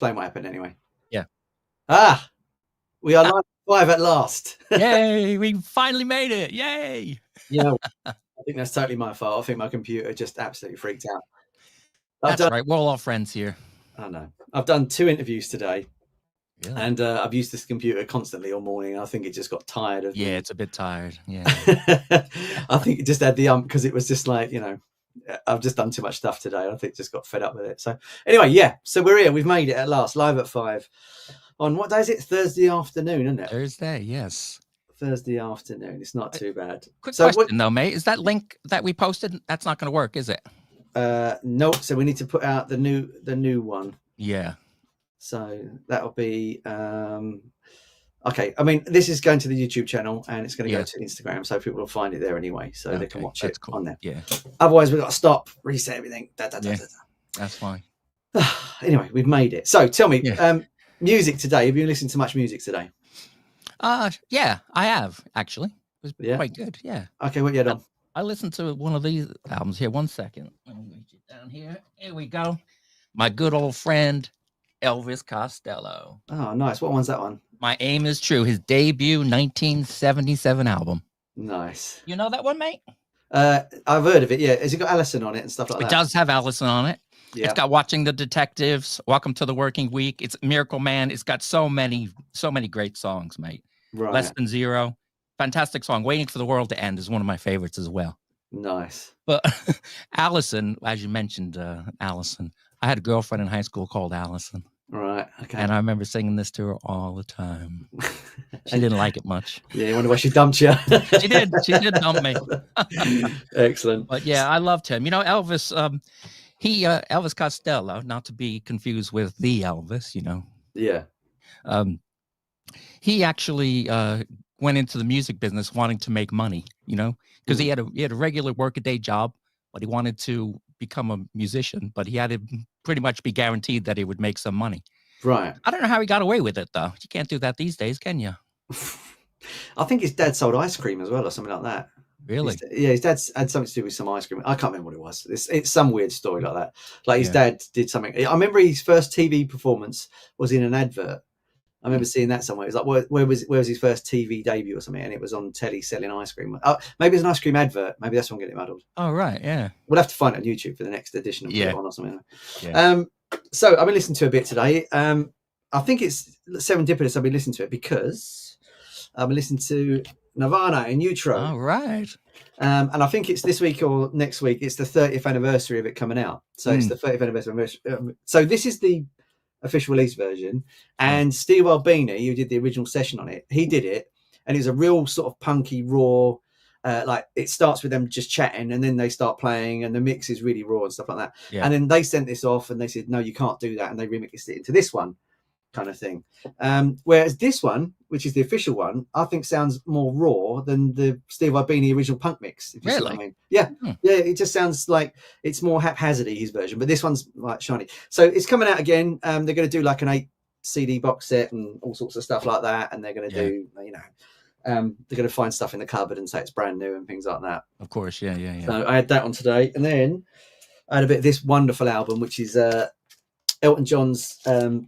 Explain what happened anyway. Yeah. We are live at last. Yay! We finally made it! Yay! Yeah, I think that's totally my fault. I think my computer just absolutely freaked out. That's right. We're all friends here. I know. I've done 2 interviews today. Really? And I've used this computer constantly all morning. I think it just got tired of me. Yeah, it's a bit tired. Yeah. I think it just had the because it was just like, I've just done too much stuff today. I think just got fed up with it. So anyway, yeah. So we're here. We've made it at last, live at 5. On what day is it? Thursday afternoon, isn't it? Thursday, yes. Thursday afternoon. It's not too bad. Quick question though, mate. Is that link that we posted? That's not going to work, is it? No. So we need to put out the new one. Yeah. So that'll be okay. I mean, this is going to the YouTube channel and it's going to go to Instagram, so people will find it there anyway, so they can watch it on there. Yeah. Otherwise, we've got to stop, reset everything. That's fine. Anyway, we've made it. So tell me, music today. Have you listened to much music today? Yeah, I have actually. It was quite good. Yeah. Okay, what you done? I listened to one of these albums here. 1 second. Let me reach it down here. Here we go. My good old friend Elvis Costello. Oh, nice. What one's that one? My Aim Is True, his debut 1977 album. Nice. You know that one, mate? I've heard of it, yeah. Has it got Alison on it and stuff like that? It does have Alison on it. Yeah. It's got Watching the Detectives, Welcome to the Working Week. It's Miracle Man. It's got so many great songs, mate. Right. Less Than Zero. Fantastic song. Waiting for the World to End is one of my favorites as well. Nice. But Alison, as you mentioned, Alison, I had a girlfriend in high school called Alison. Right. Okay. And I remember singing this to her all the time. She didn't like it much. Yeah, you wonder why she dumped you. She did. She did dump me. Excellent. But yeah, I loved him. You know, Elvis, Elvis Costello, not to be confused with the Elvis, you know. Yeah. He actually went into the music business wanting to make money, you know, because he had a regular workaday job, but he wanted to become a musician, but he had to pretty much be guaranteed that he would make some money. Right. I don't know how he got away with it, though. You can't do that these days, can you? I think his dad sold ice cream as well or something like that. Really? His dad had something to do with some ice cream. I can't remember what it was. It's some weird story like that. Like his dad did something. I remember his first TV performance was in an advert. I remember seeing that somewhere. It was like, where was his first TV debut or something? And it was on telly selling ice cream. Maybe it's an ice cream advert. Maybe that's what I'm getting muddled. Oh, right. Yeah. We'll have to find it on YouTube for the next edition of it on or something. Yeah. So I've been listening to a bit today. I think it's serendipitous I've been listening to it because I've been listening to Nirvana in Utero. All right. And I think it's this week or next week. It's the 30th anniversary of it coming out. So it's the 30th anniversary. So this is the official release version. And Steve Albini, who did the original session on it, he did it. And it's a real sort of punky, raw, like it starts with them just chatting and then they start playing and the mix is really raw and stuff like that. Yeah. And then they sent this off and they said, no, you can't do that. And they remixed it into this one kind of thing. Whereas this one, which is the official one, I think sounds more raw than the Steve Albini original punk mix. If you see what I mean. Yeah. Yeah. It just sounds like it's more haphazardy, his version, but this one's like shiny. So it's coming out again. They're going to do like an 8 CD box set and all sorts of stuff like that. And they're going to do, you know, they're going to find stuff in the cupboard and say it's brand new and things like that. Of course. Yeah. So I had that on today. And then I had a bit of this wonderful album, which is Elton John's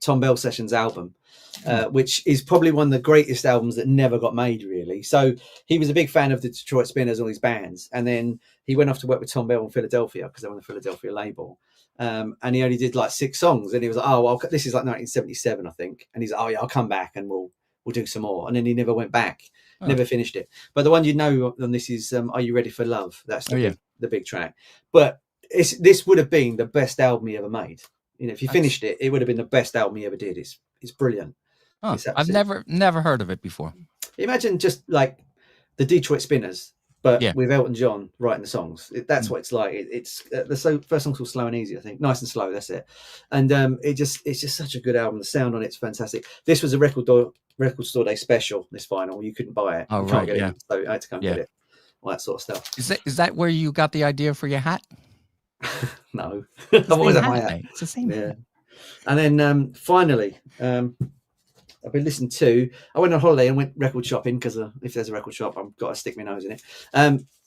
Tom Bell Sessions album, which is probably one of the greatest albums that never got made, really. So he was a big fan of the Detroit Spinners, all these bands. And then he went off to work with Tom Bell in Philadelphia because they were on the Philadelphia label. And he only did like 6 songs. And he was like, oh, well, this is like 1977, I think. And he's like, oh, yeah, I'll come back and we'll do some more. And then he never went back, never finished it. But the one you know on this is Are You Ready for Love? That's the big track. But this would have been the best album he ever made. You know, if you finished it, it would have been the best album he ever did. It's brilliant. Oh, I've never heard of it before. Imagine just like the Detroit Spinners, but with Elton John writing the songs. That's what it's like. It's the first song's called Slow and Easy, I think. Nice and Slow, that's it. And it's just such a good album. The sound on it's fantastic. This was a record store day special. This vinyl, you couldn't buy it. Oh, you can't right, get it, so I had to come get it. All that sort of stuff. Is that where you got the idea for your hat? No, I've always had my hat. It's the same. Yeah. And then finally, I've been listening to. I went on holiday and went record shopping because if there's a record shop, I've got to stick my nose in it.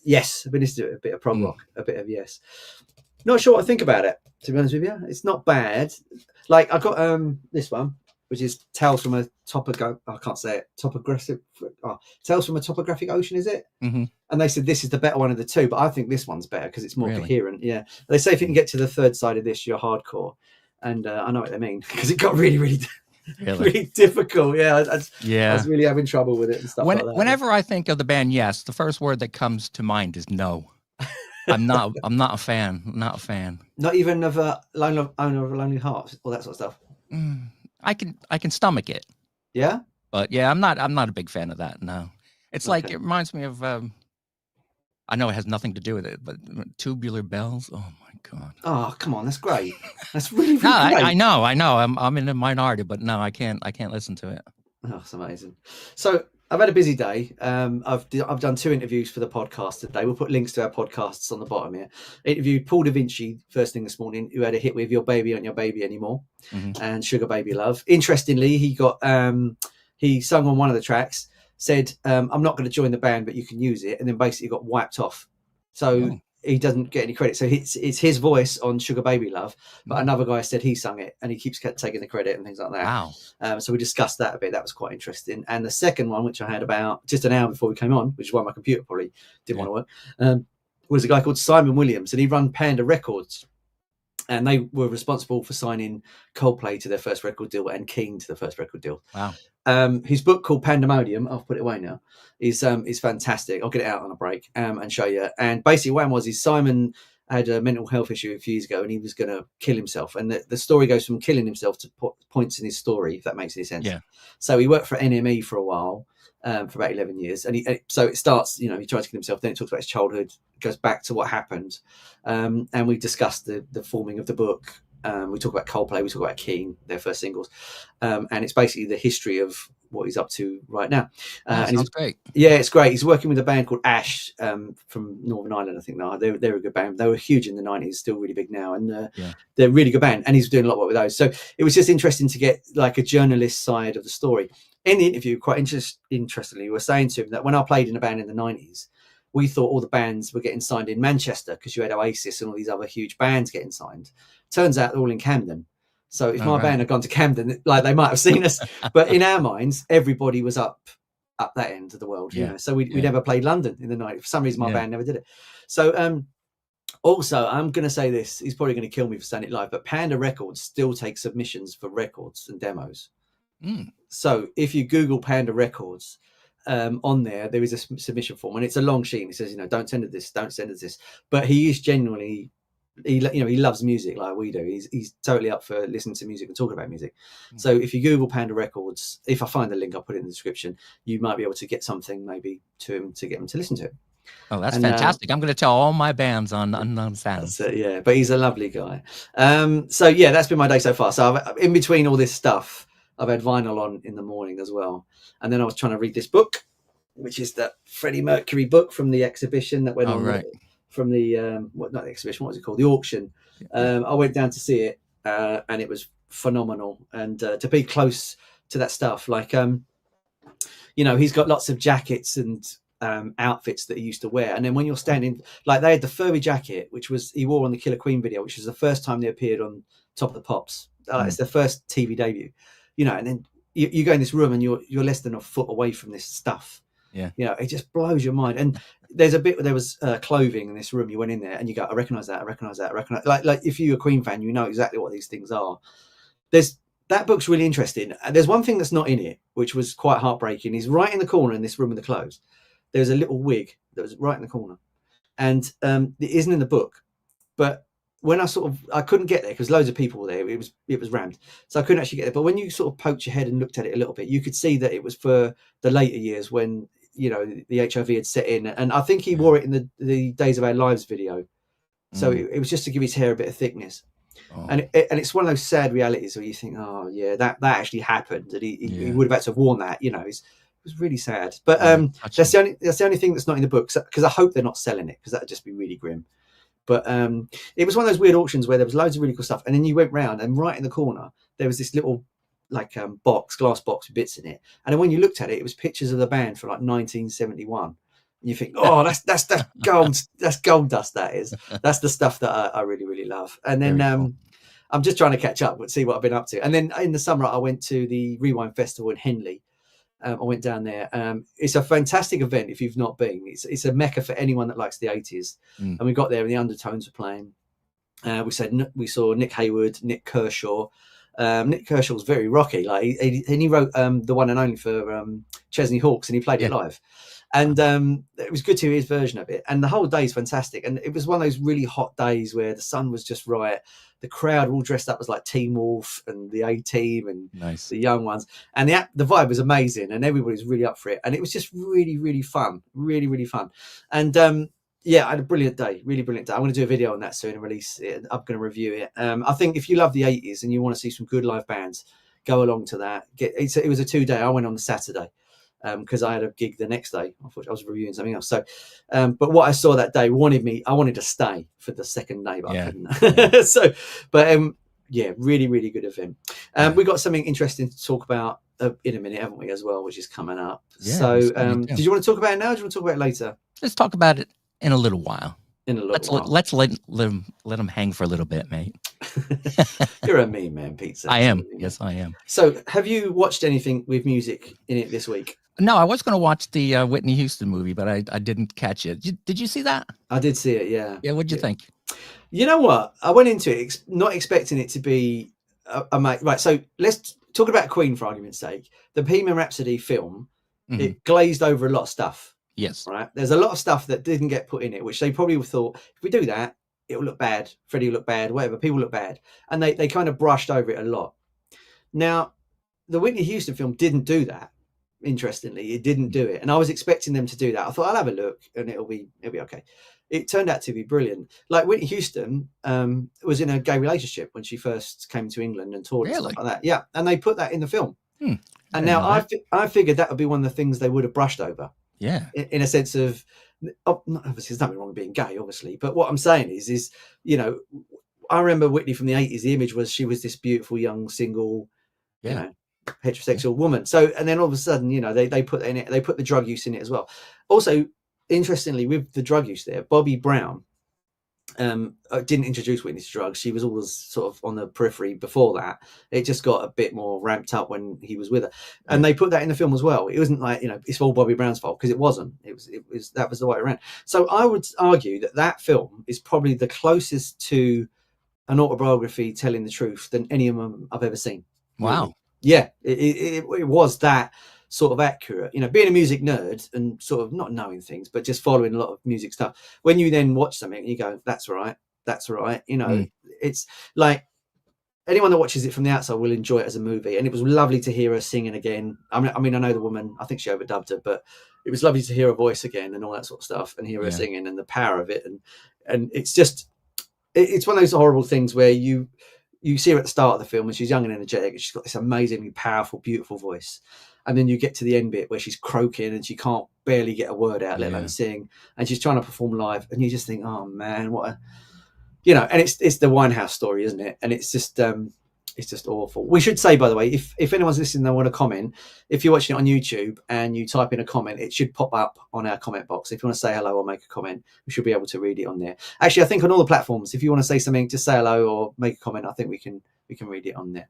Yes, I've been listening to a bit of prog rock, a bit of Yes. Not sure what I think about it, to be honest with you. It's not bad. Like I got this one, which is Tales from a I can't say it. Tales from a Topographic Ocean, is it? Mm-hmm. And they said this is the better one of the two, but I think this one's better because it's more Really? coherent. Yeah. They say if you can get to the third side of this, you're hardcore. And I know what they mean because it got really, really, really difficult. Yeah. I was really having trouble with it and stuff like that. Whenever I think of the band Yes, the first word that comes to mind is no. I'm not a fan. Not a fan. Not even of Owner of a Lonely Heart, all that sort of stuff. I can stomach it. Yeah. But yeah, I'm not a big fan of that. No. It's like, it reminds me of, I know it has nothing to do with it, but Tubular Bells. Oh my God. Oh, come on. That's great. That's really, really no, great. I know. I'm in a minority, but no, I can't listen to it. Oh, it's amazing. So I've had a busy day. I've done 2 interviews for the podcast today. We'll put links to our podcasts on the bottom here. Interviewed Paul Da Vinci first thing this morning, who had a hit with Your Baby Ain't Your Baby Anymore, and Sugar Baby Love. Interestingly, he got he sung on one of the tracks, said, I'm not going to join the band, but you can use it, and then basically got wiped off. So he doesn't get any credit. So it's his voice on Sugar Baby Love, but another guy said he sung it, and he keeps taking the credit and things like that. Wow. So we discussed that a bit. That was quite interesting. And the second one, which I had about just an hour before we came on, which is why my computer probably didn't want to work, was a guy called Simon Williams, and he run Panda Records. And they were responsible for signing Coldplay to their first record deal and Keane to the first record deal. Wow. His book called Pandemonium, I'll put it away now, is fantastic. I'll get it out on a break and show you. And basically what was is Simon had a mental health issue a few years ago and he was going to kill himself. And the story goes from killing himself to points in his story, if that makes any sense. Yeah. So he worked for NME for a while, for about 11 years. And so it starts, he tried to kill himself. Then it talks about his childhood, goes back to what happened. And we discussed the forming of the book. We talk about Coldplay, we talk about Keane, their first singles. And it's basically the history of what he's up to right now. Sounds great. Yeah, it's great. He's working with a band called Ash from Northern Ireland, I think. Now they're a good band. They were huge in the 90s, still really big now, and they're a really good band. And he's doing a lot of work with those. So it was just interesting to get like a journalist side of the story. In the interview, quite interestingly, we were saying to him that when I played in a band in the 90s, we thought all the bands were getting signed in Manchester because you had Oasis and all these other huge bands getting signed. Turns out they're all in Camden. So if my band had gone to Camden, like they might have seen us, but in our minds, everybody was up that end of the world. So we never played London in the night. For some reason, my band never did it. So also, I'm going to say this. He's probably going to kill me for saying it live, but Panda Records still take submissions for records and demos. So if you Google Panda Records, on there is a submission form, and it's a long sheet. It says, don't send it this, don't send it this. But he is genuinely, he loves music like we do. He's totally up for listening to music and talking about music. So if you Google Panda Records, if I find the link, I'll put it in the description. You might be able to get something maybe to him to get him to listen to it. Oh, that's fantastic! I'm going to tell all my bands on Unknown Sounds. But he's a lovely guy. So yeah, that's been my day so far. So in between all this stuff, I've had vinyl on in the morning as well. And then I was trying to read this book, which is that Freddie Mercury book from the exhibition that went on from the, not the exhibition, what was it called? The auction. I went down to see it and it was phenomenal. And to be close to that stuff, like, he's got lots of jackets and outfits that he used to wear. And then when you're standing, like they had the furry jacket, which was, he wore on the Killer Queen video, which was the first time they appeared on Top of the Pops. It's their first TV debut, and then you go in this room and you're less than a foot away from this stuff. It just blows your mind. And there's a bit where there was clothing in this room. You went in there and you go, I recognize that. Like if you're a Queen fan, you know exactly what these things are. That book's really interesting. There's one thing that's not in it, which was quite heartbreaking. He's right in the corner in this room with the clothes. There's a little wig that was right in the corner, and it isn't in the book. But when I couldn't get there because loads of people were there. It was rammed, so I couldn't actually get there. But when you sort of poked your head and looked at it a little bit, you could see that it was for the later years when the HIV had set in, and I think he wore it in the Days of Our Lives video. So it was just to give his hair a bit of thickness. And it's one of those sad realities where you think, oh yeah, that actually happened, and he would have had to have worn that. It was really sad. But that's the only thing that's not in the book, because I hope they're not selling it, because that would just be really grim. But it was one of those weird auctions where there was loads of really cool stuff, and then you went round, and right in the corner there was this little glass box with bits in it, and then when you looked at it, it was pictures of the band from like 1971. You think, oh, that's gold, that's gold dust. That is, that's the stuff that I really, really love. And then Very cool. I'm just trying to catch up and see what I've been up to. And then in the summer, I went to the Rewind Festival in Henley. I went down there. It's a fantastic event if you've not been. It's a mecca for anyone that likes the 80s. And we got there and the Undertones were playing. We saw Nick Hayward, Nick Kershaw. Nick Kershaw was very rocky. Like he wrote the one and only for Chesney Hawkes, and he played it live. And it was good to hear his version of it. And the whole day is fantastic. And it was one of those really hot days where the sun was just right. The crowd all dressed up as like Teen Wolf and the A-Team and the young ones. And the vibe was amazing. And everybody's really up for it. And it was just really, really fun. Really, really fun. And I had a brilliant day. Really brilliant day. I'm going to do a video on that soon and release it. I'm going to review it. I think if you love the 80s and you want to see some good live bands, go along to that. It was a 2-day. I went on the Saturday. Because I had a gig the next day. I thought I was reviewing something else. So, but what I saw that day I wanted to stay for the second day, but I couldn't. So, but really, really good event. We got something interesting to talk about in a minute, haven't we, as well, which is coming up. Yeah, so, did you want to talk about it now? Or do you want to talk about it later? Let's talk about it in a little while. Let's let them hang for a little bit, mate. You're a mean man, Pete. I am. Yes, I am. So, have you watched anything with music in it this week? No, I was going to watch the Whitney Houston movie, but I didn't catch it. Did you see that? I did see it, yeah. Yeah, what'd you think? You know what? I went into it not expecting it to be right. So let's talk about Queen for argument's sake. The Bohemian Rhapsody film, it glazed over a lot of stuff. Yes. Right. There's a lot of stuff that didn't get put in it, which they probably thought, if we do that, it will look bad. Freddie will look bad, whatever. People look bad. And they kind of brushed over it a lot. Now, the Whitney Houston film didn't do that. Interestingly, it didn't do it, and I was expecting them to do that. I thought I'll have a look and it'll be okay. It turned out to be brilliant. Like Whitney Houston was in a gay relationship when she first came to England and toured and stuff like that. Yeah, and they put that in the film. And now I figured that would be one of the things they would have brushed over. Yeah, in a sense of obviously there's nothing wrong with being gay, obviously, but what I'm saying is I remember Whitney from the 80s. The image was she was this beautiful young single, heterosexual woman. So, and then all of a sudden, they put in it, they put the drug use in it as well. Also, interestingly, with the drug use there, Bobby Brown didn't introduce Whitney to drugs. She was always sort of on the periphery before that. It just got a bit more ramped up when he was with her, and they put that in the film as well. It wasn't like it's all Bobby Brown's fault, because it wasn't. It was that was the way around. So I would argue that film is probably the closest to an autobiography telling the truth than any of them I've ever seen. Wow. Really. Yeah, it was that sort of accurate. Being a music nerd and sort of not knowing things, but just following a lot of music stuff. When you then watch something and you go, that's right. It's like anyone that watches it from the outside will enjoy it as a movie. And it was lovely to hear her singing again. I mean, I know the woman, I think she overdubbed her, but it was lovely to hear her voice again and all that sort of stuff, and hear her singing and the power of it. And it's just, it's one of those horrible things where you see her at the start of the film and she's young and energetic and she's got this amazingly powerful, beautiful voice. And then you get to the end bit where she's croaking and she can't barely get a word out, let alone sing. And she's trying to perform live. And you just think, oh man, what a, and it's the Winehouse story, isn't it? And it's just awful. We should say, by the way, if anyone's listening and want to comment, if you're watching it on YouTube and you type in a comment, it should pop up on our comment box. If you want to say hello or make a comment, we should be able to read it on there. Actually, I think on all the platforms, if you want to say something, just say hello or make a comment. I think we can read it on there.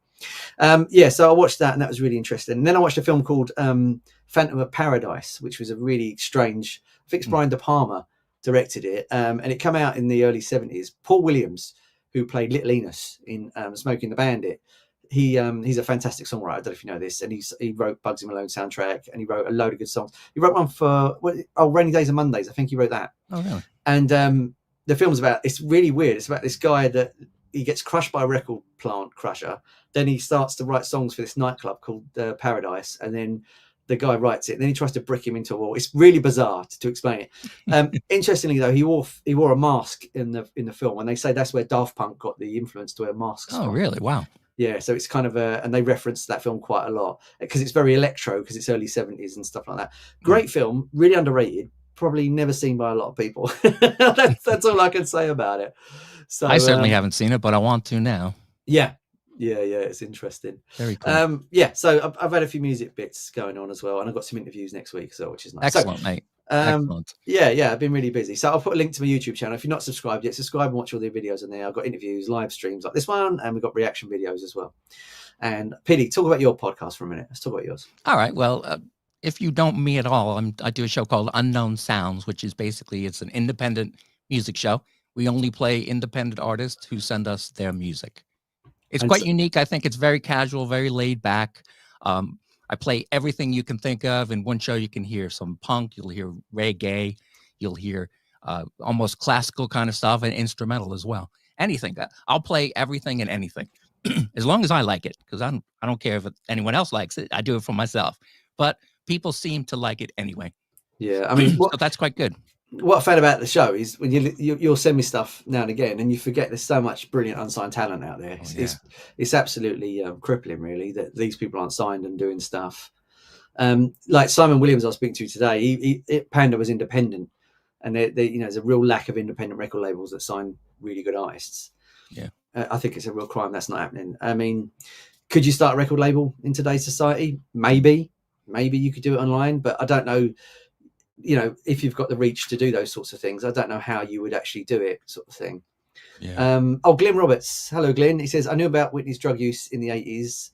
So I watched that and that was really interesting. And then I watched a film called Phantom of Paradise, which was a really strange, I think it's Brian De Palma directed it, and it came out in the early 70s. Paul Williams, who played Little Enos in Smoking the Bandit, he's a fantastic songwriter. I don't know if you know this, and he wrote Bugsy Malone soundtrack, and he wrote a load of good songs. He wrote one for Rainy Days and Mondays. I think he wrote that. Oh, really? And the film's it's really weird. It's about this guy that he gets crushed by a record plant crusher. Then he starts to write songs for this nightclub called Paradise, and then the guy writes it, and then he tries to brick him into a wall. It's really bizarre to explain it. Interestingly, though, he wore a mask in the film, and they say that's where Daft Punk got the influence to wear masks. Oh, really? Wow. Yeah, so it's kind of and they reference that film quite a lot because it's very electro, because it's early 70s and stuff like that. Great film, really underrated, probably never seen by a lot of people. That's all I can say about it. So I certainly haven't seen it, but I want to now. Yeah, it's interesting. Very cool. So I've had a few music bits going on as well, and I've got some interviews next week, so which is nice. Excellent, mate. Excellent. Yeah, I've been really busy. So I'll put a link to my YouTube channel. If you're not subscribed yet, subscribe and watch all the videos on there. I've got interviews, live streams like this one, and we've got reaction videos as well. And PD, talk about your podcast for a minute. Let's talk about yours. All right. Well, if you don't me at all, I do a show called Unknown Sounds, which is basically it's an independent music show. We only play independent artists who send us their music. It's quite unique. I think it's very casual, very laid back. I play everything you can think of. In one show, you can hear some punk, you'll hear reggae, you'll hear almost classical kind of stuff and instrumental as well. Anything. I'll play everything and anything as long as I like it, because I don't care if anyone else likes it. I do it for myself. But people seem to like it anyway. Yeah, I mean, so that's quite good. What I found about the show is when you'll send me stuff now and again, and you forget there's so much brilliant unsigned talent out there. It's absolutely crippling, really, that these people aren't signed and doing stuff. Like Simon Williams, I was speaking to today. Panda was independent, and there's a real lack of independent record labels that sign really good artists. Yeah, I think it's a real crime that's not happening. I mean, could you start a record label in today's society? Maybe you could do it online, but I don't know. If you've got the reach to do those sorts of things, I don't know how you would actually do it, sort of thing. Yeah. Glenn Roberts. Hello, Glenn. He says, I knew about Whitney's drug use in the 80s.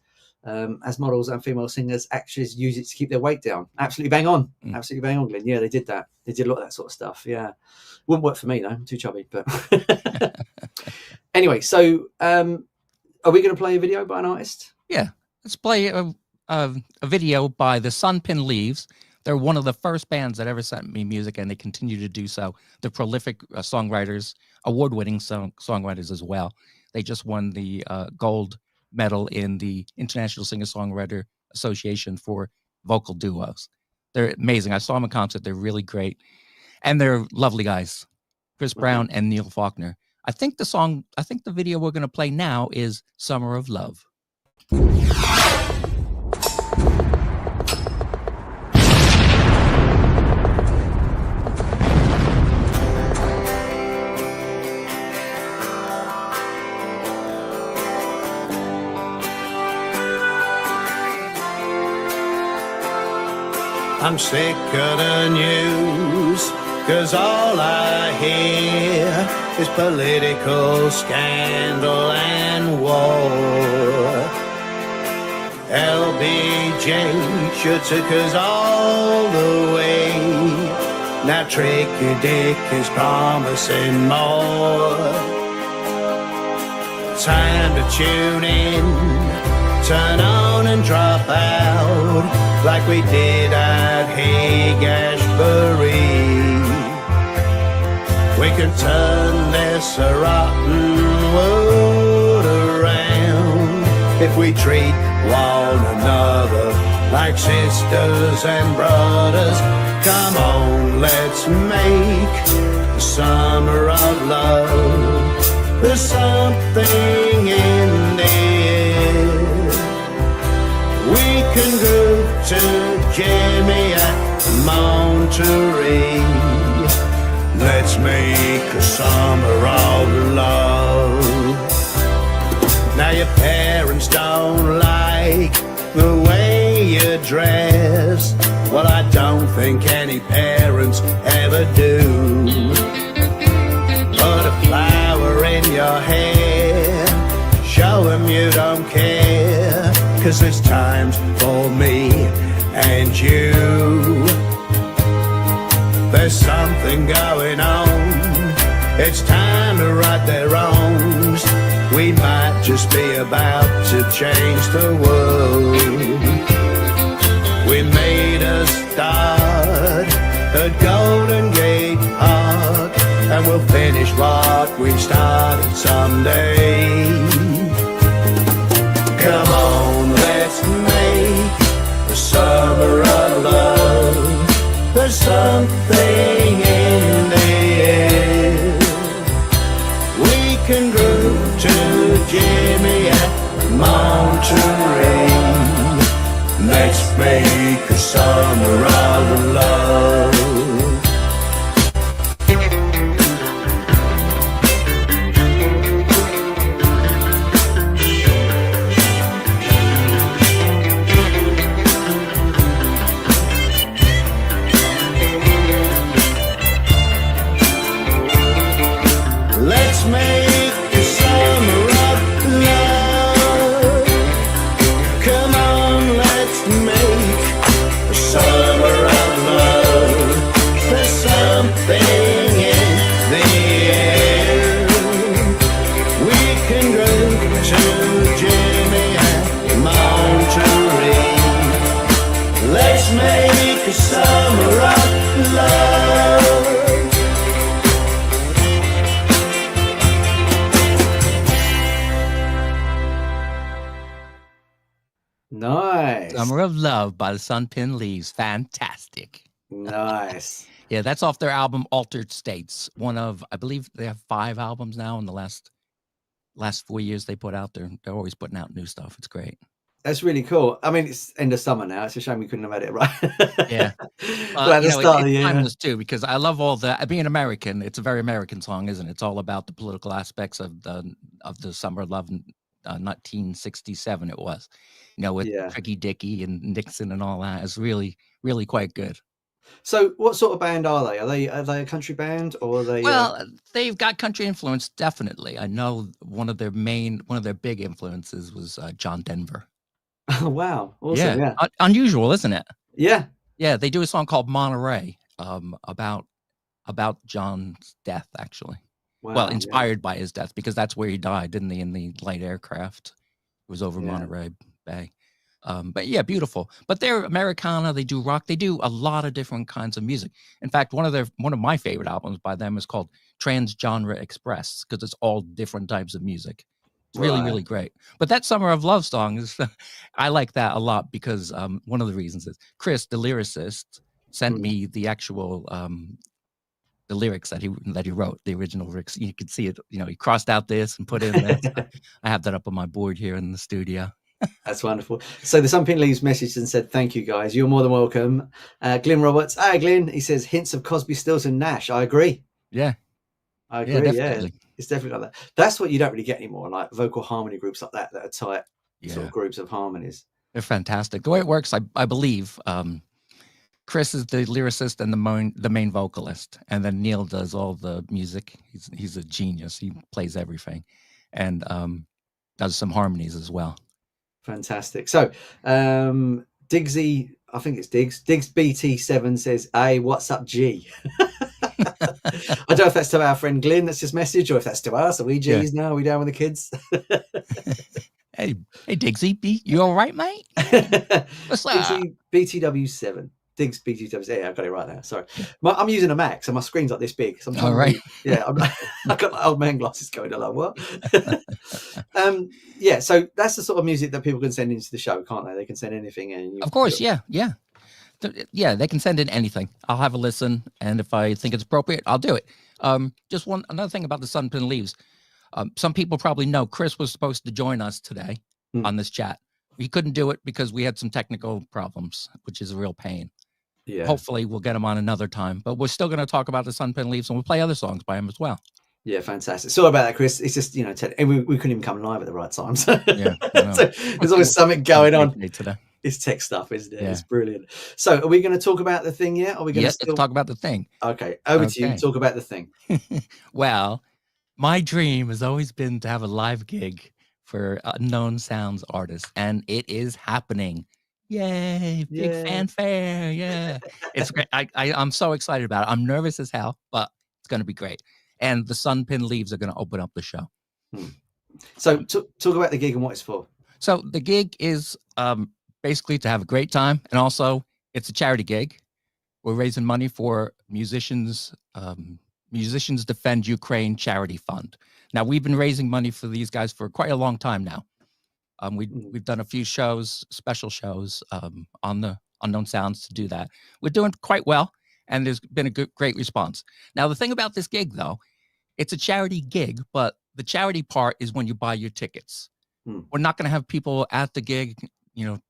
As models and female singers, actors use it to keep their weight down. Absolutely bang on. Absolutely bang on, Glenn. Yeah, they did that. They did a lot of that sort of stuff. Yeah. Wouldn't work for me, though. I'm too chubby. But anyway, so are we going to play a video by an artist? Yeah. Let's play a video by the Sunpin Leaves. They're one of the first bands that ever sent me music, and they continue to do so. They're prolific songwriters, award-winning songwriters as well. They just won the gold medal in the International Singer-Songwriter Association for vocal duos. They're amazing. I saw them in concert. They're really great. And they're lovely guys, Chris Brown and Neil Faulkner. I think the video we're going to play now is Summer of Love. I'm sick of the news, 'cause all I hear is political scandal and war. LBJ should took us all the way. Now Tricky Dick is promising more. Time to tune in, turn on and drop out, like we did at Haight-Ashbury. We can turn this rotten world around if we treat one another like sisters and brothers. Come on, let's make the summer of love. There's something in the air. We can go to Jamie at Monterey. Let's make a summer of love. Now your parents don't like the way you dress. Well, I don't think any parents ever do. Put a flower in your hair, show them you don't care, 'cause there's times for me and you. There's something going on, it's time to right their wrongs. We might just be about to change the world. We made a start at Golden Gate Park, and we'll finish what we started someday. Come on, let's make the summer of love. There's something in the air. We can groove to Jimmy at Monterey. Let's make a summer of love. Nice. Summer of Love by the Sunpin Leaves. Fantastic. Nice. Yeah, that's off their album Altered States. One of, I believe they have 5 albums now in the last 4 years they put out. They're always putting out new stuff. It's great. That's really cool. I mean, it's end of summer now. It's a shame we couldn't have had it right. Yeah. At the start of the year. Timeless too, because I love all the being American. It's a very American song, isn't it? It's all about the political aspects of the Summer of Love, 1967. It was, with Tricky Dicky and Nixon and all that. It's really, really quite good. So, what sort of band are they? Are they a country band, or are they? Well, they've got country influence, definitely. I know one of their big influences was John Denver. Oh, wow. Awesome. Yeah. Unusual, isn't it? Yeah. Yeah. They do a song called Monterey, about John's death, actually. Wow, well, inspired by his death, because that's where he died, didn't he? In the light aircraft. It was over Monterey Bay. But yeah, beautiful. But they're Americana. They do rock. They do a lot of different kinds of music. In fact, one of my favorite albums by them is called Transgenre Express, because it's all different types of music. It's really, really great. But that Summer of Love song is, I like that a lot because one of the reasons is Chris, the lyricist, sent me the actual the lyrics that he wrote, the original lyrics. You could see it. He crossed out this and put in this. I have that up on my board here in the studio. That's wonderful. So the Sunpin Leaves messaged and said, "Thank you, guys. You're more than welcome." Glenn Roberts, hi Glenn. He says, "Hints of Cosby, Stills, and Nash." I agree. Yeah, I agree. Definitely. It's definitely like that. That's what you don't really get anymore, like vocal harmony groups like that are tight sort of groups of harmonies. They're fantastic. The way it works, I believe, Chris is the lyricist and the main vocalist, and then Neil does all the music. He's a genius. He plays everything, and does some harmonies as well. Fantastic. So Diggsy, I think it's Diggs BT7 says, "Hey, what's up, G?" I don't know if that's to our friend Glenn that's just messaged, or if that's to us. Are we G's now? Are we down with the kids? Hey Diggsy, you all right, mate? What's that? BTW7. Diggs BTW. Yeah, I got it right now. Sorry, I'm using a Mac, so my screen's like this big. So all right. I've got my old man glasses going. I'm like, what? Yeah. So that's the sort of music that people can send into the show, can't they? They can send anything in. Of course, yeah. Yeah, they can send in anything. I'll have a listen, and if I think it's appropriate, I'll do it. Just another thing about the Sunpin Leaves. Some people probably know Chris was supposed to join us today on this chat. He couldn't do it because we had some technical problems, which is a real pain. Yeah. Hopefully we'll get him on another time, but we're still going to talk about the Sunpin Leaves, and we'll play other songs by him as well. Yeah, fantastic. Sorry about that, Chris. It's just, and we couldn't even come live at the right time. So, so there's always something going on. Today. It's tech stuff, isn't it? Yeah. It's brilliant. So are we going to talk about the thing yet? Are we going to let's talk about the thing. Okay, over to you. Talk about the thing. Well, my dream has always been to have a live gig for Unknown Sounds artists, and it is happening. Yay, big fanfare. Yeah. It's great. I'm so excited about it. I'm nervous as hell, but it's going to be great. And the Sunpin Leaves are going to open up the show. So talk about the gig and what it's for. So the gig is basically to have a great time. And also it's a charity gig. We're raising money for Musicians Defend Ukraine Charity Fund. Now, we've been raising money for these guys for quite a long time now. We've done a few shows, special shows on the Unknown Sounds to do that. We're doing quite well, and there's been a great response. Now, the thing about this gig, though, it's a charity gig, but the charity part is when you buy your tickets. We're not going to have people at the gig,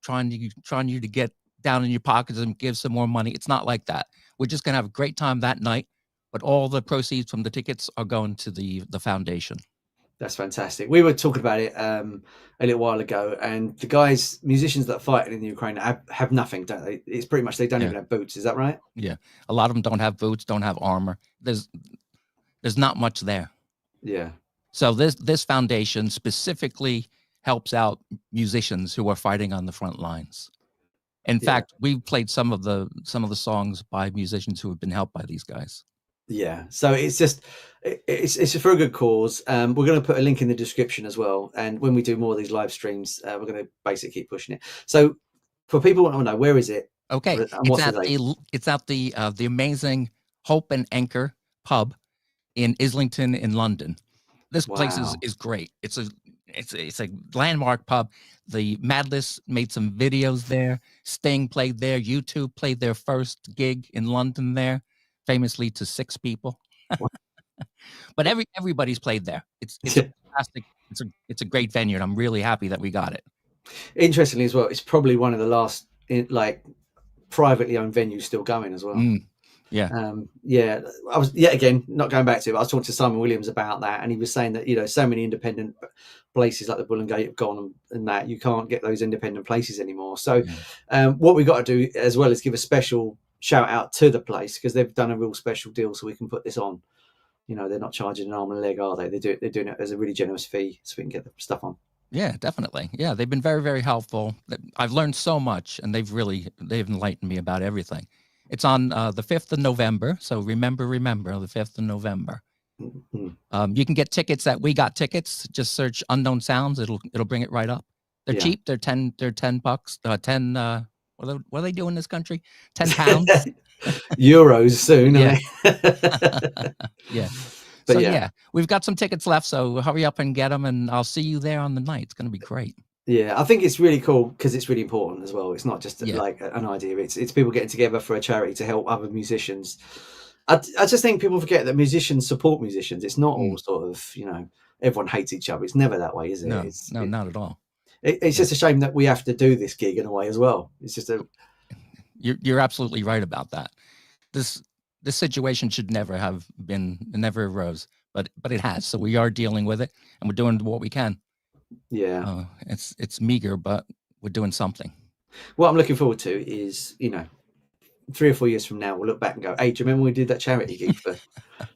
trying you to get down in your pockets and give some more money. It's not like that. We're just going to have a great time that night, but all the proceeds from the tickets are going to the foundation. That's fantastic. We were talking about it a little while ago, and the musicians that are fighting in the Ukraine have nothing, don't they? It's pretty much they don't even have boots. Is that right? Yeah, a lot of them don't have boots, don't have armor. There's not much there. Yeah. So this foundation specifically helps out musicians who are fighting on the front lines. In fact, we've played some of the songs by musicians who have been helped by these guys. Yeah, so it's for a good cause. We're going to put a link in the description as well, and when we do more of these live streams, we're going to basically keep pushing it. So for people who want to know, where is it? Okay, it's at the amazing Hope and Anchor pub in Islington in London. This place is great. It's It's a landmark pub. The Madless made some videos there. Sting played there. U2 played their first gig in London there, famously to 6 people. But everybody's played there. It's a fantastic. It's a great venue, and I'm really happy that we got it. Interestingly, as well, it's probably one of the last like privately owned venues still going as well. Yeah. I was again not going back to it, but I was talking to Simon Williams about that, and he was saying that, you know, so many independent places like the Bull and Gate have gone, and that you can't get those independent places anymore. So what we've got to do as well is give a special shout out to the place, because they've done a real special deal so we can put this on. You know, they're not charging an arm and a leg, are they? They're doing it as a really generous fee so we can get the stuff on. Yeah, definitely. Yeah, they've been very, very helpful. I've learned so much, and they've enlightened me about everything. It's on the 5th of November, so remember the 5th of November. Mm-hmm. You can get tickets at We Got Tickets. Just search Unknown Sounds. It'll bring it right up. They're cheap. They're $10. What do they do in this country? £10. Euros soon. Yeah. Yeah. But yeah, we've got some tickets left, so hurry up and get them, and I'll see you there on the night. It's going to be great. Yeah, I think it's really cool because it's really important as well. It's not just like an idea. It's people getting together for a charity to help other musicians. I just think people forget that musicians support musicians. It's not all sort of, you know, everyone hates each other. It's never that way, is it? No, not at all. It's just a shame that we have to do this gig in a way as well. It's just You're absolutely right about that. This situation should never arose, but it has. So we are dealing with it, and we're doing what we can. Yeah. It's meager, but we're doing something. What I'm looking forward to is, you know, 3 or 4 years from now, we'll look back and go, hey, do you remember we did that charity gig for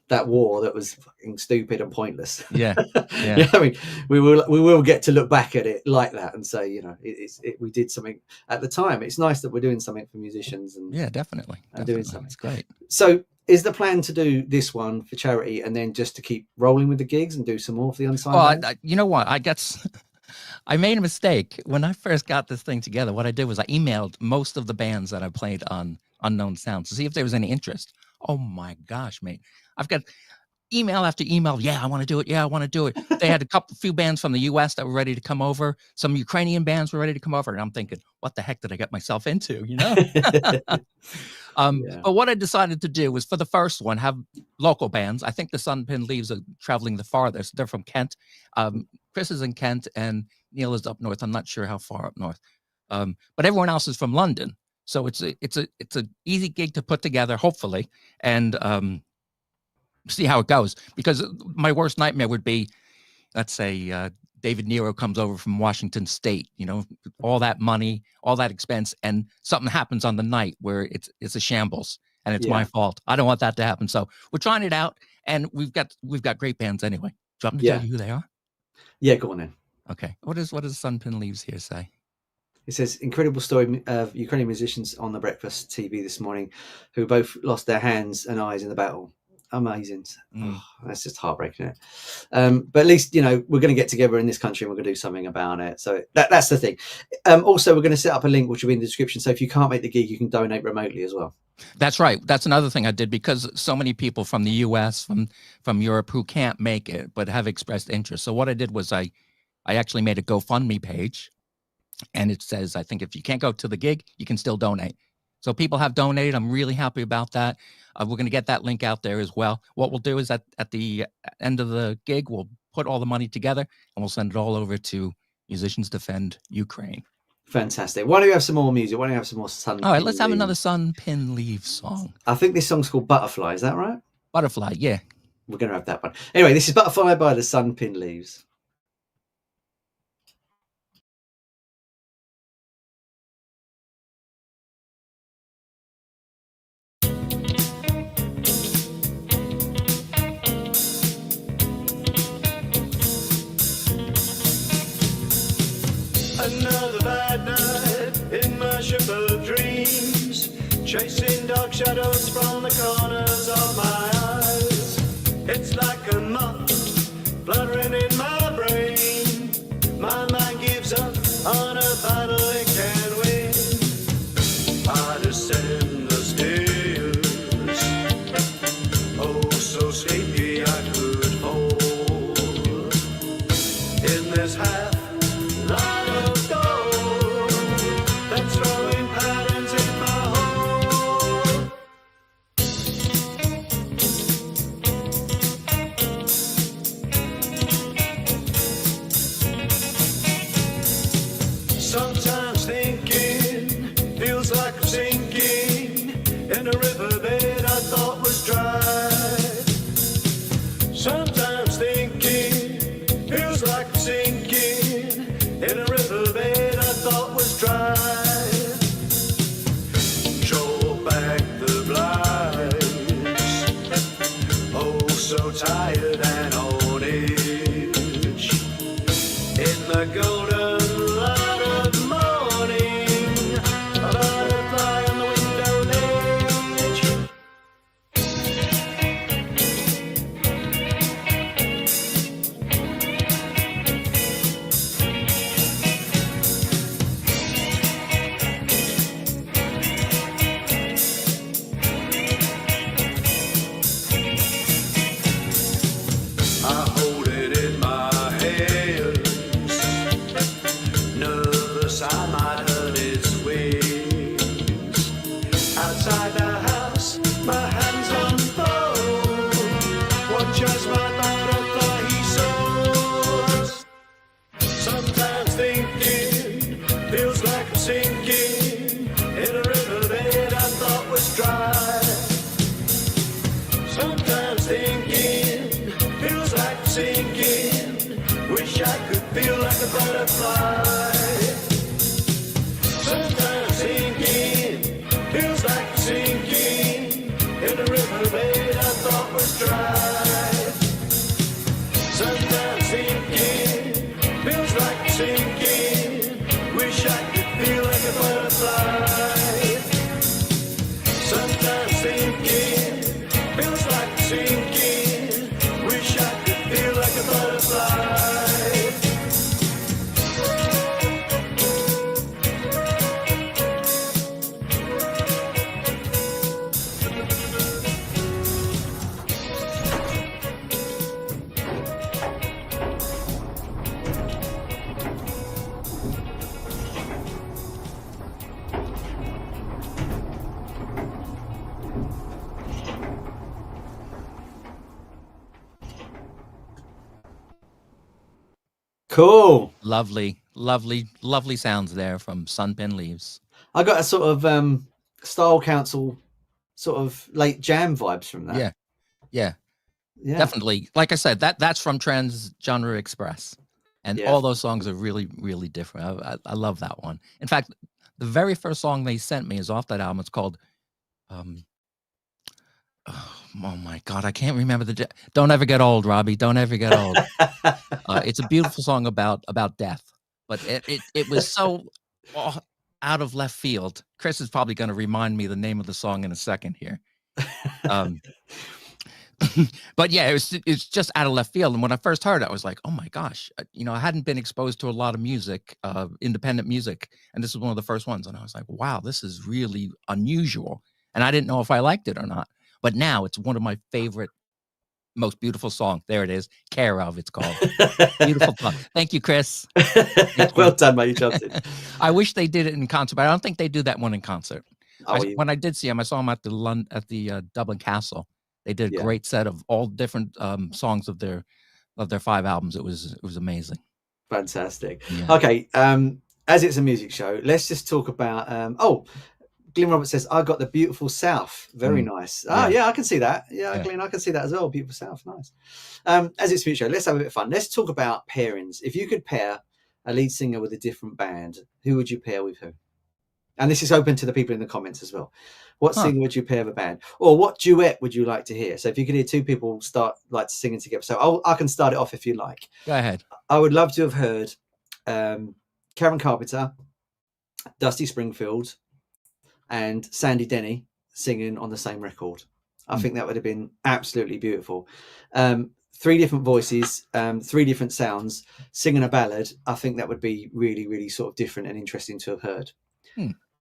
that war that was fucking stupid and pointless? Yeah. Yeah. I mean, we will get to look back at it like that and say, you know, we did something at the time. It's nice that we're doing something for musicians. And yeah, definitely. Doing something. It's great. So is the plan to do this one for charity and then just to keep rolling with the gigs and do some more for the unsigned? Well, you know what? I made a mistake. When I first got this thing together, what I did was I emailed most of the bands that I played on Unknown Sounds to see if there was any interest. Oh my gosh, mate. I've got email after email. Yeah, I want to do it. Yeah, I want to do it. They had a few bands from the US that were ready to come over. Some Ukrainian bands were ready to come over. And I'm thinking, what the heck did I get myself into, you know? But what I decided to do was, for the first one, have local bands. I think the Sunpin Leaves are traveling the farthest. They're from Kent. Chris is in Kent and Neil is up north. I'm not sure how far up north. But everyone else is from London. So it's a easy gig to put together, hopefully, and see how it goes. Because my worst nightmare would be, let's say, David Nero comes over from Washington State, you know, all that money, all that expense, and something happens on the night where it's a shambles and it's my fault. I don't want that to happen. So we're trying it out, and we've got great bands anyway. Do you want me to tell you who they are? Yeah, go on then. Okay. What does Sunpin Leaves here say? It says, incredible story of Ukrainian musicians on the breakfast TV this morning who both lost their hands and eyes in the battle. Amazing. Oh, that's just heartbreaking. But at least, you know, we're going to get together in this country and we're going to do something about it. So that's the thing. Also, we're going to set up a link which will be in the description. So if you can't make the gig, you can donate remotely as well. That's right. That's another thing I did, because so many people from the US, from Europe, who can't make it but have expressed interest. So what I did was I actually made a GoFundMe page, and it says, I think if you can't go to the gig, you can still donate. So people have donated. I'm really happy about that. We're going to get that link out there as well. What we'll do is at the end of the gig, we'll put all the money together and we'll send it all over to Musicians Defend Ukraine. Fantastic. Why don't you have some more music? Why don't you have some more Sunpin? All right, let's have another Sunpin Leaves song. I think this song's called Butterfly. Is that right? Butterfly, yeah. We're going to have that one. Anyway, this is Butterfly by the Sunpin Leaves. Another bad night in my ship of dreams, chasing dark shadows from the corners of my eyes. It's like a moth fluttering in my brain. My mind gives up on a battle it can win. I descend the stairs, oh so sleepy I could fall in this house. and throwing patterns in my hole. Sometimes thinking feels like I'm sinking in a riverbed I thought was dry. Sometimes thinking feels like I'm sinking in a riverbed I thought was dry. Draw back the blinds, oh so tired and on edge. In the golden light of morning, a butterfly on the window ledge. I hold it in my hands, nervous I might hurt its wings. Outside the house, my hands unfold. Watch as my butterfly he soars. Sometimes thinking feels like I'm sinking in a riverbed I thought was dry. Sometimes thinking feels like I'm sinking. Wish I could feel like a butterfly. Sometimes thinking feels like I'm sinking in a riverbed I thought was dry. Sometimes thinking feels like I'm sinking. Wish I could feel like a butterfly. Sometimes thinking feels like I'm sinking. Wish I could feel like a butterfly. Cool. Lovely, lovely, lovely sounds there from Sunpen Leaves. I got a sort of Style Council sort of late jam vibes from that. Yeah, Yeah. definitely. Like I said, that's from Trans Genre Express, and Yeah. all those songs are really, really different. I love that one. In fact, the very first song they sent me is off that album. It's called, oh my God, I can't remember Don't Ever Get Old, Robbie. Don't Ever Get Old. It's a beautiful song about death, but it was so out of left field. Chris is probably going to remind me the name of the song in a second here. But yeah, it's just out of left field. And when I first heard it, I was like, oh my gosh, I hadn't been exposed to a lot of music, independent music, and this was one of the first ones. And I was like, wow, this is really unusual. And I didn't know if I liked it or not. But now it's one of my favorite, most beautiful songs. There it is. Care Of, it's called. Beautiful talk. Thank you, Chris. Well done, mate. You jumped in. I wish they did it in concert, but I don't think they do that one in concert. Oh, When I did see them, I saw them at the Dublin Castle. They did a great set of all different songs of their 5 albums. It was amazing. Fantastic. Yeah. Okay, as it's a music show, let's just talk about. Glenn Roberts says, "I got the beautiful South. Very nice." Oh, yeah, I can see that. Yeah, Glenn, I can see that as well. Beautiful South, nice. As it's a music show, let's have a bit of fun. Let's talk about pairings. If you could pair a lead singer with a different band, who would you pair with who? And this is open to the people in the comments as well. What singer would you pair with a band, or what duet would you like to hear? So if you could hear 2 people start like singing together, so I can start it off if you like. Go ahead. I would love to have heard Karen Carpenter, Dusty Springfield, and Sandy Denny singing on the same record. I think that would have been absolutely beautiful. 3 different voices, 3 different sounds, singing a ballad. I think that would be really, really sort of different and interesting to have heard.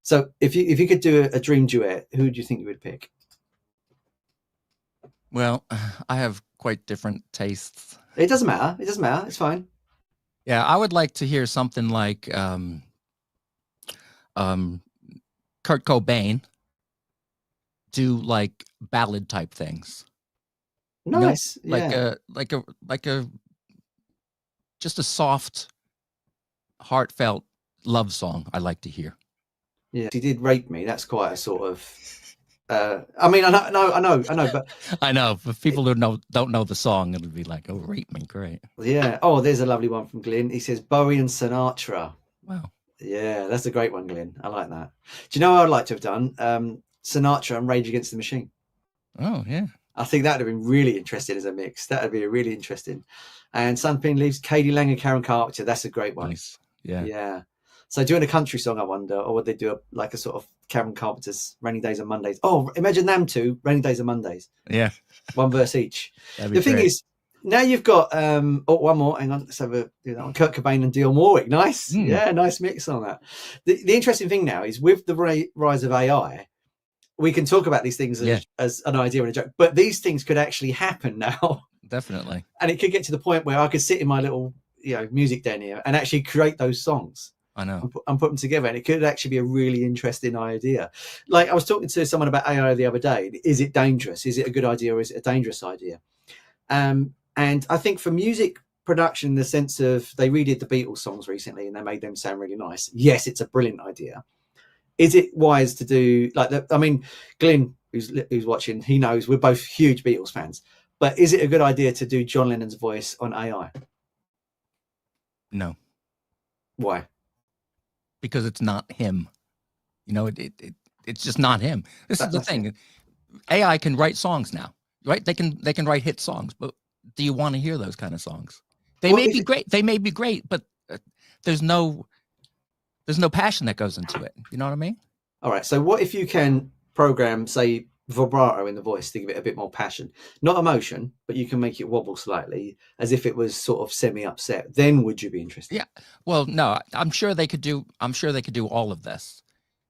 So if you could do a dream duet, who do you think you would pick? Well, I have quite different tastes. It doesn't matter. It doesn't matter. It's fine. Yeah, I would like to hear something like Kurt Cobain do like ballad type things. Nice. You know? Yeah. Like a just a soft, heartfelt love song I like to hear. Yeah. He did Rape Me. That's quite a sort of I mean, I know, but I know, but people who don't know the song, it'll be like, oh, Rape Me, great. yeah. Oh, there's a lovely one from Glyn. He says Bowie and Sinatra. Wow. Yeah, that's a great one, Glyn. I like that. Do you know what I'd like to have done? Sinatra and Rage Against the Machine. Oh, yeah. I think that would have been really interesting as a mix. That would be really interesting. And Sunbeam Leaves, Katie Lang and Karen Carpenter. That's a great one. Nice. Yeah. Yeah. So doing a country song, I wonder, or would they do a sort of Karen Carpenter's Rainy Days and Mondays? Oh, imagine them two, Rainy Days and Mondays. Yeah. One verse each. The thing is, now you've got one more. Hang on, let's do that one. Kurt Cobain and Dionne Warwick. Nice. Yeah, nice mix on that. The interesting thing now is with the rise of AI, we can talk about these things as an idea and a joke, but these things could actually happen now. Definitely. And it could get to the point where I could sit in my little, music den here and actually create those songs. I know. And put them together, and it could actually be a really interesting idea. Like I was talking to someone about AI the other day. Is it dangerous? Is it a good idea, or is it a dangerous idea? And I think for music production, in the sense of they redid the Beatles songs recently and they made them sound really nice. Yes, it's a brilliant idea. Is it wise to do Glyn, who's watching, he knows we're both huge Beatles fans. But is it a good idea to do John Lennon's voice on AI? No. Why? Because it's not him. It's just not him. This is the thing. AI can write songs now, right? They can write hit songs, but do you want to hear those kind of songs? They may be great. They may be great, but there's no passion that goes into it. You know what I mean? All right. So what if you can program, say, vibrato in the voice to give it a bit more passion, not emotion, but you can make it wobble slightly as if it was sort of semi-upset? Then would you be interested? Yeah. Well, no, I'm sure they could do all of this,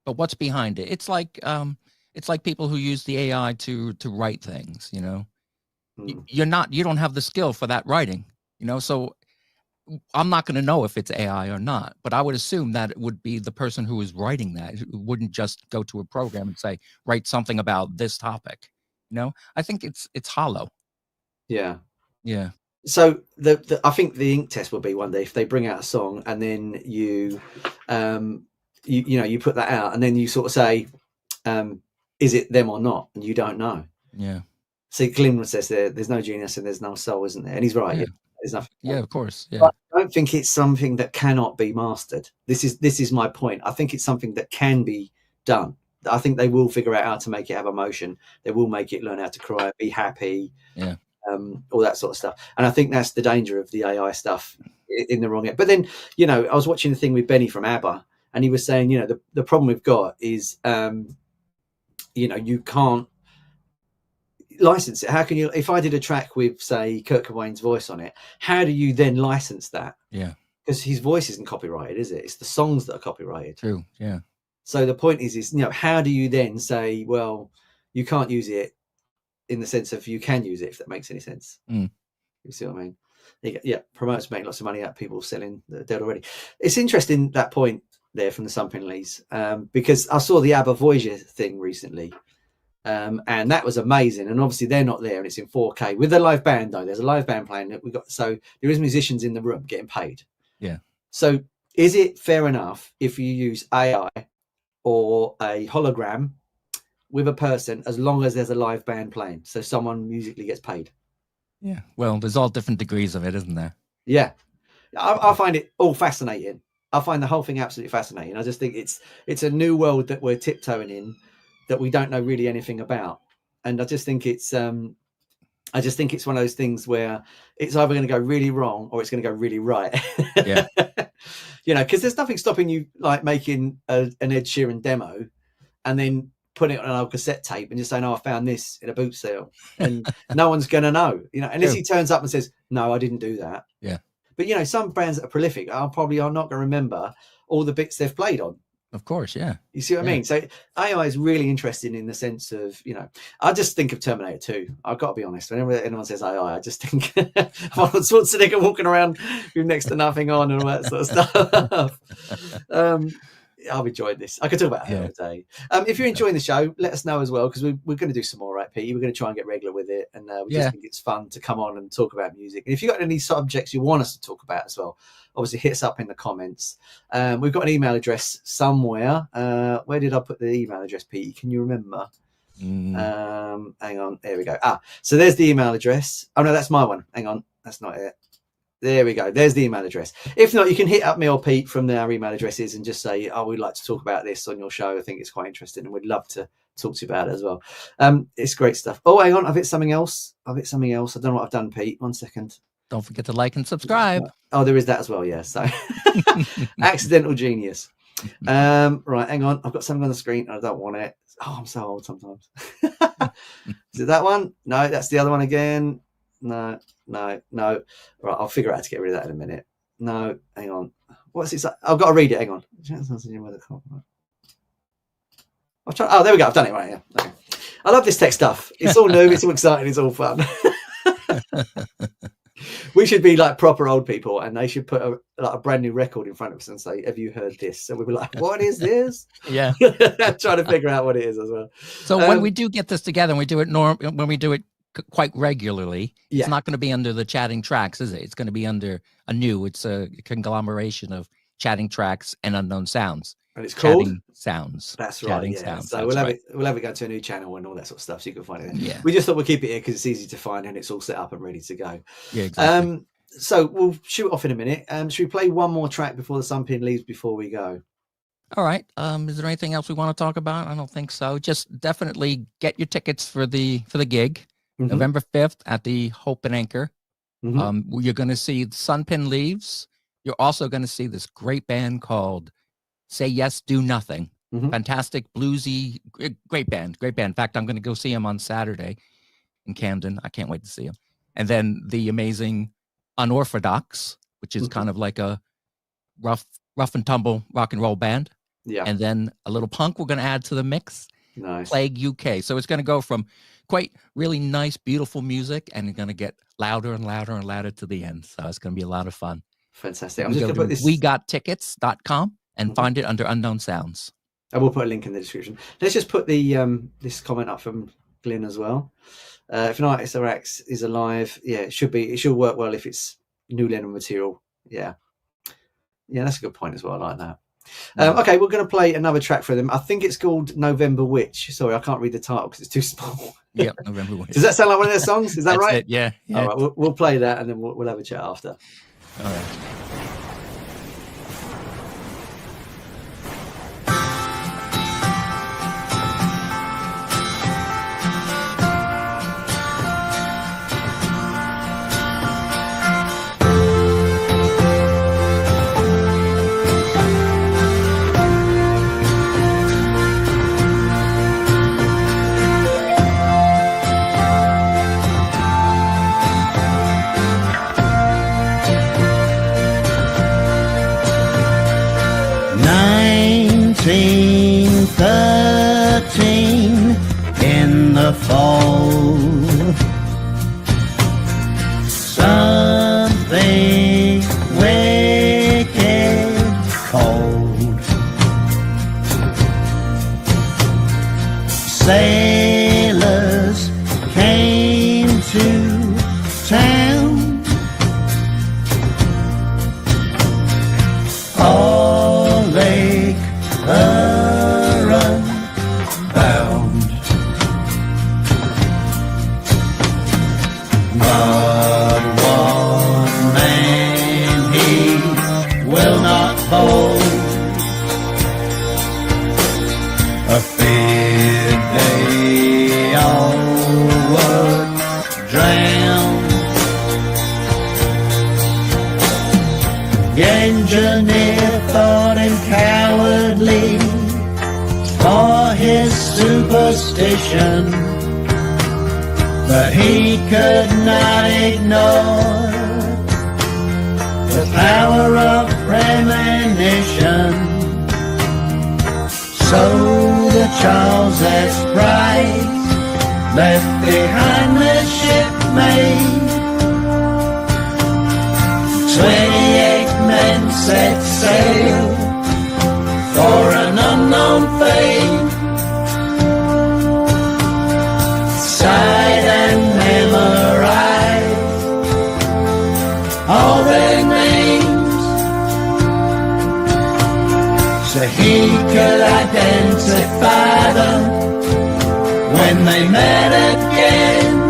but what's behind it? It's like people who use the AI to write things. You don't have the skill for that writing. So I'm not going to know if it's AI or not, but I would assume that it would be the person who is writing that, who wouldn't just go to a program and say, write something about this topic. I think it's hollow. Yeah. Yeah. So I think the ink test will be one day if they bring out a song and then you put that out and then you sort of say, is it them or not? And you don't know. Yeah. See, Glyn says there's no genius and there's no soul, isn't there? And he's right. Yeah. There's nothing. Yeah, of course. Yeah. But I don't think it's something that cannot be mastered. This is my point. I think it's something that can be done. I think they will figure out how to make it have emotion. They will make it learn how to cry, be happy. Yeah. All that sort of stuff. And I think that's the danger of the AI stuff in the wrong end. But then, I was watching the thing with Benny from ABBA, and he was saying, the problem we've got is, you can't license it. How can you, if I did a track with, say, Kurt Cobain's voice on it, how do you then license that? Yeah. Because his voice isn't copyrighted, is it? It's the songs that are copyrighted. True. Yeah. So the point is, how do you then say, well, you can't use it in the sense of you can use it, if that makes any sense? You see what I mean? Yeah, promoters make lots of money out of people selling the dead already. It's interesting, that point there from the Sunpen Lees, because I saw the ABBA Voyager thing recently, and that was amazing. And obviously they're not there, and it's in 4K with a live band. Though there's a live band playing that we got, so there is musicians in the room getting paid. Yeah. So is it fair enough if you use AI or a hologram with a person, as long as there's a live band playing, so someone musically gets paid? Yeah. Well, there's all different degrees of it, isn't there? Yeah. I find it all fascinating. I find the whole thing absolutely fascinating. I just think it's a new world that we're tiptoeing in that we don't know really anything about. And I just think it's one of those things where it's either going to go really wrong or it's going to go really right. Yeah. Because there's nothing stopping you like making an Ed Sheeran demo and then putting it on an old cassette tape and just saying, I found this in a boot sale, and no one's going to know, unless he turns up and says, no, I didn't do that. Yeah. But, some bands that are prolific are not going to remember all the bits they've played on. Of course, yeah. You see what I mean? So AI is really interesting in the sense of, I just think of Terminator 2. I've got to be honest. Whenever anyone says AI, I just think of Arnold Schwarzenegger walking around with next to nothing on and all that sort of stuff. I've enjoyed this. I could talk about her all day. If you're enjoying the show, let us know as well, because we're going to do some more, right, Pete? We're going to try and get regular with it, and we just think it's fun to come on and talk about music. And if you've got any subjects you want us to talk about as well, obviously hit us up in the comments. We've got an email address somewhere. Where did I put the email address, Pete? Can you remember? Hang on. There we go. So there's the email address. Oh no, that's my one. Hang on, that's not it. There we go. There's the email address. If not, you can hit up me or Pete from our email addresses and just say, "Oh, we'd like to talk about this on your show. I think it's quite interesting, and we'd love to talk to you about it as well." It's great stuff. Oh, hang on, I've hit something else. I don't know what I've done, Pete. 1 second. Don't forget to like and subscribe. Oh, there is that as well. Yeah. So, accidental genius. Right, hang on. I've got something on the screen. I don't want it. Oh, I'm so old sometimes. Is it that one? No, that's the other one again. No. Right, I'll figure out how to get rid of that in a minute. No, hang on. What's it? I've got to read it. Hang on. Oh, there we go. I've done it right here. Okay. I love this tech stuff. It's all new. It's all exciting. It's all fun. We should be like proper old people, and they should put a brand new record in front of us and say, "Have you heard this?" So we'll be like, "What is this?" Yeah, trying to figure out what it is as well. So when we do get this together, and we do it when we do it quite regularly, it's not going to be under the Chatting Tracks, is it? It's going to be under it's a conglomeration of Chatting Tracks and Unknown Sounds. And it's called Chatting Sounds. That's right. Chatting Yeah. Sounds. So we'll have it go to a new channel and all that sort of stuff, so you can find it. Yeah. We just thought we'd keep it here because it's easy to find and it's all set up and ready to go. Yeah. Exactly. So we'll shoot off in a minute. Should we play one more track before the Sunpin leaves before we go? All right. Is there anything else we want to talk about? I don't think so. Just definitely get your tickets for the gig, November 5th at the Hope and Anchor. You're going to see Sunpin Leaves. You're also going to see this great band called Say Yes, Do Nothing. Fantastic, bluesy, great band. In fact, I'm going to go see him on Saturday in Camden. I can't wait to see him. And then the amazing Unorthodox, which is kind of like a rough and tumble rock and roll band. Yeah. And then a little punk we're going to add to the mix. Nice. Plague UK. So it's going to go from quite really nice, beautiful music, and it's going to get louder and louder and louder to the end. So it's going to be a lot of fun. Fantastic. I'm just going to put this. WeGotTickets.com and find it under Unknown Sounds. I will put a link in the description. Let's just put the this comment up from Glyn as well. If an artist or acts is alive, it should work well if it's new Lennon material. Yeah, that's a good point as well. I like that. Okay, we're going to play another track for them. I think it's called November Witch. Sorry, I can't read the title because it's too small. Yeah, November Witch. Does that sound like one of their songs? Is that right? It, yeah. All right, we'll play that and then we'll have a chat after. All right. In the fall, something wicked cold. Sailors came to town, all lake unbound. But one man he will not hold, a fear they all would drown. The engineer thought him cowardly for his superstition, but he could not ignore the power of premonition. So the Charles S. Price left behind the shipmate. 28 men set sail for fame, cite and memorize all their names, so he could identify them when they met again.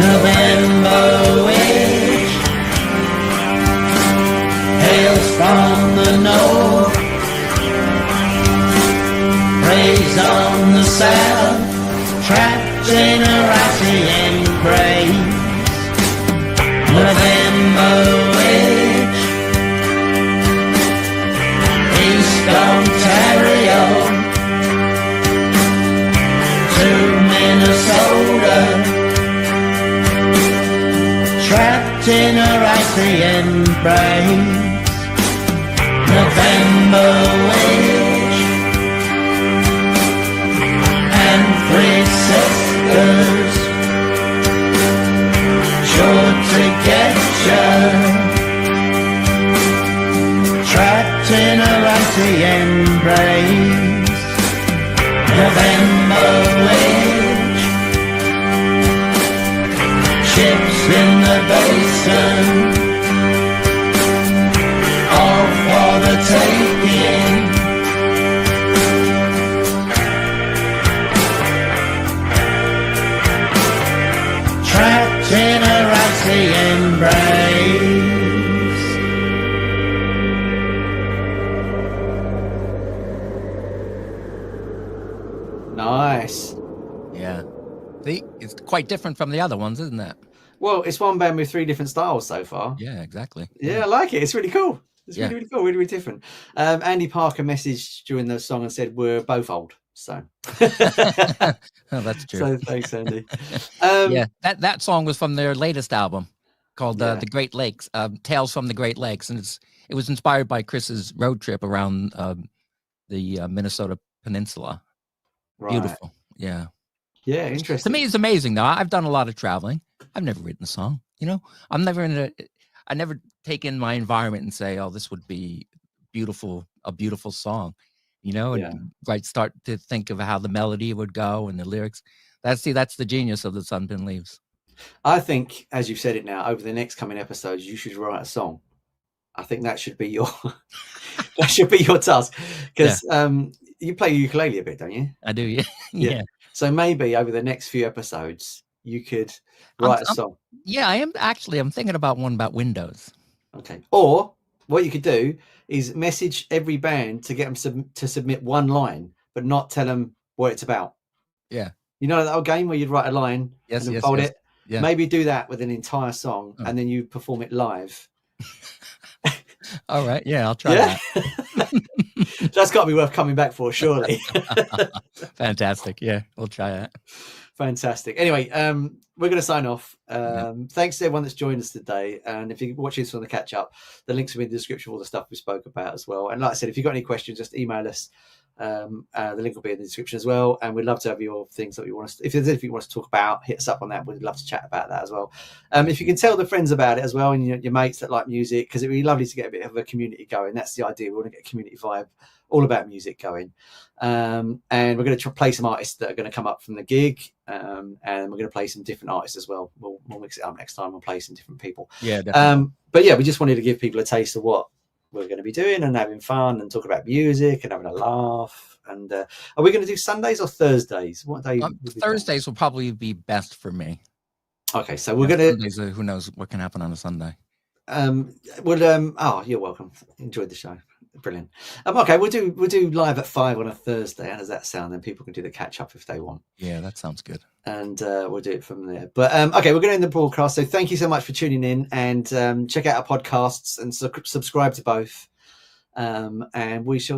November wind hails from the north, rays on the south, trapped in a ratty embrace. November wind, East Ontario to Minnesota, trapped in a icy embrace. November witch and three sisters, sure to get you, trapped in a icy embrace. November witch, ships in the basin, all for the taking. Trapped in a icy embrace. Nice. Yeah. See, it's quite different from the other ones, isn't it? Well, it's one band with 3 different styles so far. Yeah, exactly. Yeah, I like it. It's really cool. It's Yeah. really, really cool. Really, really different. Andy Parker messaged during the song and said, we're both old. So, Oh, that's true. so thanks, Andy. Yeah, that song was from their latest album called Yeah. The Great Lakes, Tales from the Great Lakes, and it was inspired by Chris's road trip around the Minnesota Peninsula. Right. Beautiful. Yeah. Yeah, To interesting. me, it's amazing. Though I've done a lot of traveling. I've never written a song. You know, I never take in my environment and say, "Oh, this would be beautiful, a beautiful song." You know, and Yeah. start to think of how the melody would go and the lyrics. That's the genius of the Sunpin Leaves. I think, as you've said it now, over the next coming episodes, you should write a song. I think that should be your that should be your task, because you play ukulele a bit, don't you? I do, yeah. Yeah. Yeah. So maybe over the next few episodes, you could write a song. Yeah, I'm thinking about one about Windows. Okay. Or what you could do is message every band to get them to submit one line, but not tell them what it's about. Yeah. You know that old game where you'd write a line and then fold it? Yeah. Maybe do that with an entire song and then you perform it live. All right. Yeah, I'll try that. That's got to be worth coming back for, surely. Fantastic. Yeah, we'll try that. Fantastic. Anyway, we're going to sign off. Thanks to everyone that's joined us today. And if you're watching this on the catch up, the links will be in the description of all the stuff we spoke about as well. And like I said, if you've got any questions, just email us. The link will be in the description as well. And we'd love to have your things that you want us. If there's anything you want us to talk about, hit us up on that. We'd love to chat about that as well. If you can tell the friends about it as well, and your mates that like music, because it'd be lovely to get a bit of a community going. That's the idea. We want to get a community vibe all about music going. And we're going to play some artists that are going to come up from the gig. And we're going to play some different artists as well. We'll mix it up next time. We'll play some different people. Yeah, definitely. But yeah, we just wanted to give people a taste of what we're going to be doing and having fun and talking about music and having a laugh. And are we going to do Sundays or Thursdays? What day? Thursdays will probably be best for me. Okay, so we're going to. Who knows what can happen on a Sunday? Oh, you're welcome. Enjoyed the show. Brilliant. Okay, we'll do live at 5 on a Thursday. How does that sound? Then people can do the catch up if they want. Yeah, that sounds good. And we'll do it from there. But okay, we're going to end the broadcast. So thank you so much for tuning in, and check out our podcasts and subscribe to both. And we shall